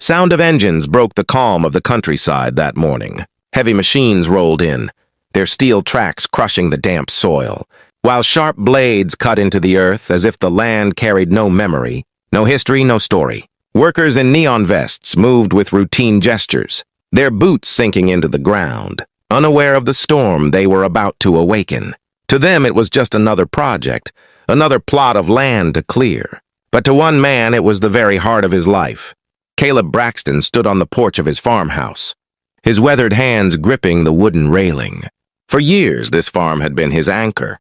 Sound of engines broke the calm of the countryside that morning. Heavy machines rolled in, their steel tracks crushing the damp soil, while sharp blades cut into the earth as if the land carried no memory, no history, no story. Workers in neon vests moved with routine gestures, their boots sinking into the ground, unaware of the storm they were about to awaken. To them, it was just another project, another plot of land to clear. But to one man, it was the very heart of his life. Caleb Braxton stood on the porch of his farmhouse, his weathered hands gripping the wooden railing. For years, this farm had been his anchor,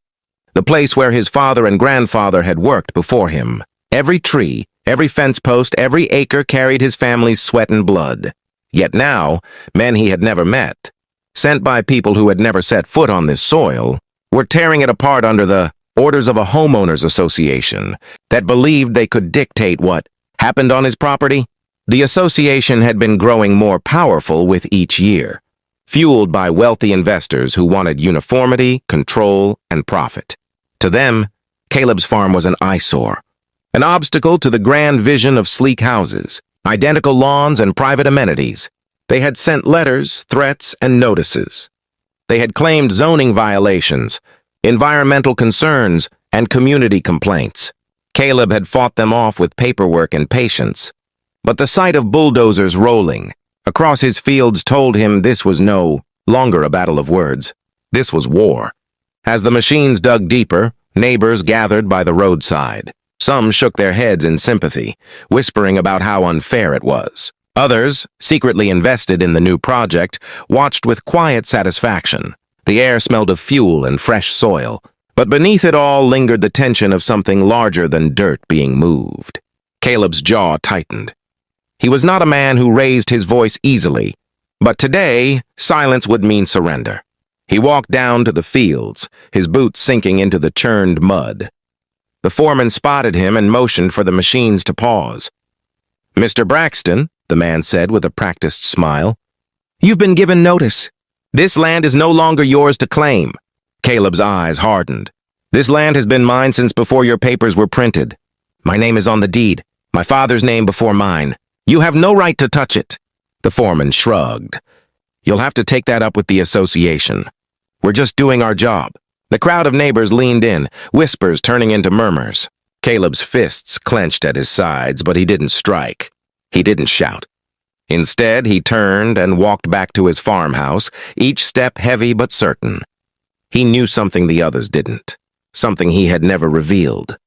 the place where his father and grandfather had worked before him. Every tree, every fence post, every acre carried his family's sweat and blood. Yet now, men he had never met, sent by people who had never set foot on this soil, were tearing it apart under the orders of a Homeowners Association that believed they could dictate what happened on his property. The association had been growing more powerful with each year, fueled by wealthy investors who wanted uniformity, control, and profit. To them, Caleb's farm was an eyesore, an obstacle to the grand vision of sleek houses, identical lawns, and private amenities. They had sent letters, threats, and notices. They had claimed zoning violations, environmental concerns, and community complaints. Caleb had fought them off with paperwork and patience, but the sight of bulldozers rolling across his fields told him this was no longer a battle of words. This was war. As the machines dug deeper, neighbors gathered by the roadside. Some shook their heads in sympathy, whispering about how unfair it was. Others, secretly invested in the new project, watched with quiet satisfaction. The air smelled of fuel and fresh soil, but beneath it all lingered the tension of something larger than dirt being moved. Caleb's jaw tightened. He was not a man who raised his voice easily, but today, silence would mean surrender. He walked down to the fields, his boots sinking into the churned mud. The foreman spotted him and motioned for the machines to pause. "Mr. Braxton," the man said with a practiced smile, "you've been given notice. This land is no longer yours to claim." Caleb's eyes hardened. "This land has been mine since before your papers were printed. My name is on the deed, my father's name before mine. You have no right to touch it." The foreman shrugged. "You'll have to take that up with the association. We're just doing our job." The crowd of neighbors leaned in, whispers turning into murmurs. Caleb's fists clenched at his sides, but he didn't strike. He didn't shout. Instead, he turned and walked back to his farmhouse, each step heavy but certain. He knew something the others didn't, something he had never revealed,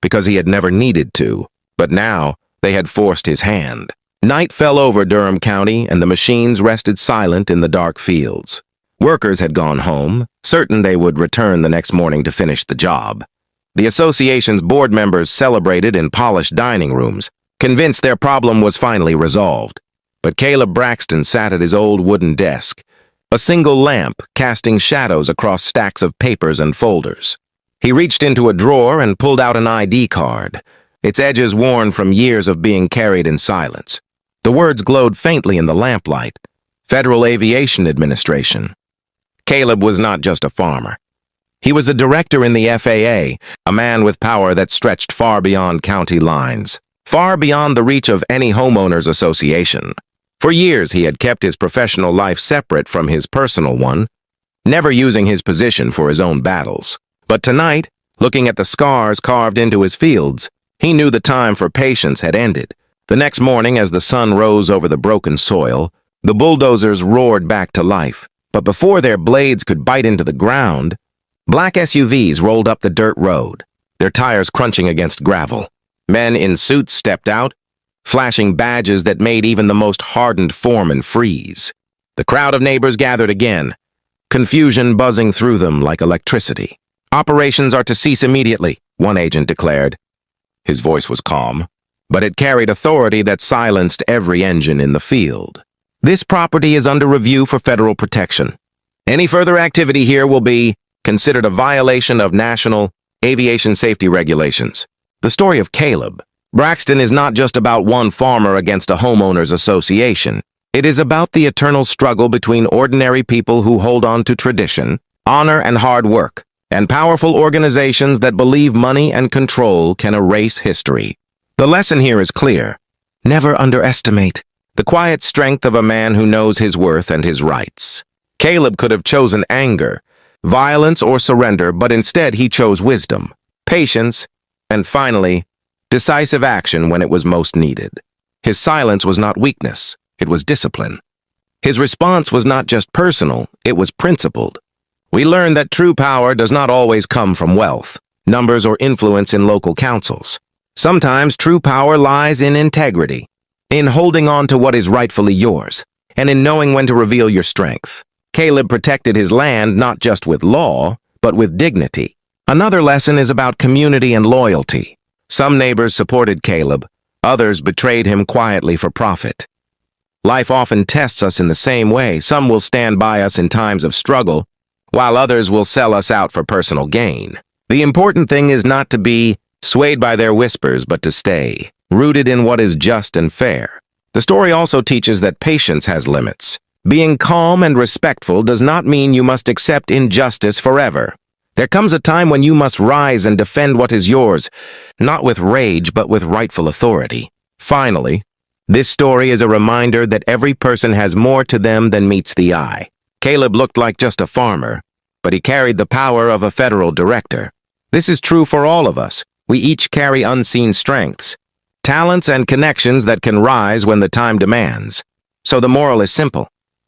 because he had never needed to, but now they had forced his hand. Night fell over Durham County, and the machines rested silent in the dark fields. Workers had gone home, certain they would return the next morning to finish the job. The association's board members celebrated in polished dining rooms, convinced their problem was finally resolved. But Caleb Braxton sat at his old wooden desk, a single lamp casting shadows across stacks of papers and folders. He reached into a drawer and pulled out an ID card, its edges worn from years of being carried in silence. The words glowed faintly in the lamplight. Federal Aviation Administration. Caleb was not just a farmer. He was a director in the FAA, a man with power that stretched far beyond county lines, far beyond the reach of any homeowners association. For years, he had kept his professional life separate from his personal one, never using his position for his own battles. But tonight, looking at the scars carved into his fields, he knew the time for patience had ended. The next morning, as the sun rose over the broken soil, the bulldozers roared back to life. But before their blades could bite into the ground, black SUVs rolled up the dirt road, their tires crunching against gravel. Men in suits stepped out, flashing badges that made even the most hardened foreman freeze. The crowd of neighbors gathered again, confusion buzzing through them like electricity. "Operations are to cease immediately," one agent declared. His voice was calm, but it carried authority that silenced every engine in the field. "This property is under review for federal protection. Any further activity here will be considered a violation of national aviation safety regulations." The story of Caleb Braxton is not just about one farmer against a homeowners association. It is about the eternal struggle between ordinary people who hold on to tradition, honor, and hard work, and powerful organizations that believe money and control can erase history. The lesson here is clear. Never underestimate the quiet strength of a man who knows his worth and his rights. Caleb could have chosen anger, violence, or surrender, but instead he chose wisdom, patience, and finally, decisive action when it was most needed. His silence was not weakness, it was discipline. His response was not just personal, it was principled. We learned that true power does not always come from wealth, numbers, or influence in local councils. Sometimes true power lies in integrity, in holding on to what is rightfully yours, and in knowing when to reveal your strength. Caleb protected his land not just with law, but with dignity. Another lesson is about community and loyalty. Some neighbors supported Caleb, others betrayed him quietly for profit. Life often tests us in the same way. Some will stand by us in times of struggle, while others will sell us out for personal gain. The important thing is not to be swayed by their whispers, but to stay rooted in what is just and fair. The story also teaches that patience has limits. Being calm and respectful does not mean you must accept injustice forever. There comes a time when you must rise and defend what is yours, not with rage, but with rightful authority. Finally, this story is a reminder that every person has more to them than meets the eye. Caleb looked like just a farmer, but he carried the power of a federal director. This is true for all of us. We each carry unseen strengths, talents, and connections that can rise when the time demands. So the moral is simple.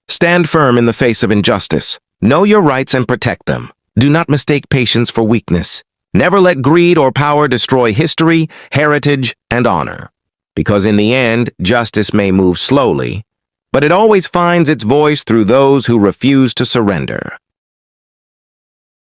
Stand firm in the face of injustice. Know your rights and protect them. Do not mistake patience for weakness. Never let greed or power destroy history, heritage, and honor. Because in the end, justice may move slowly, but it always finds its voice through those who refuse to surrender.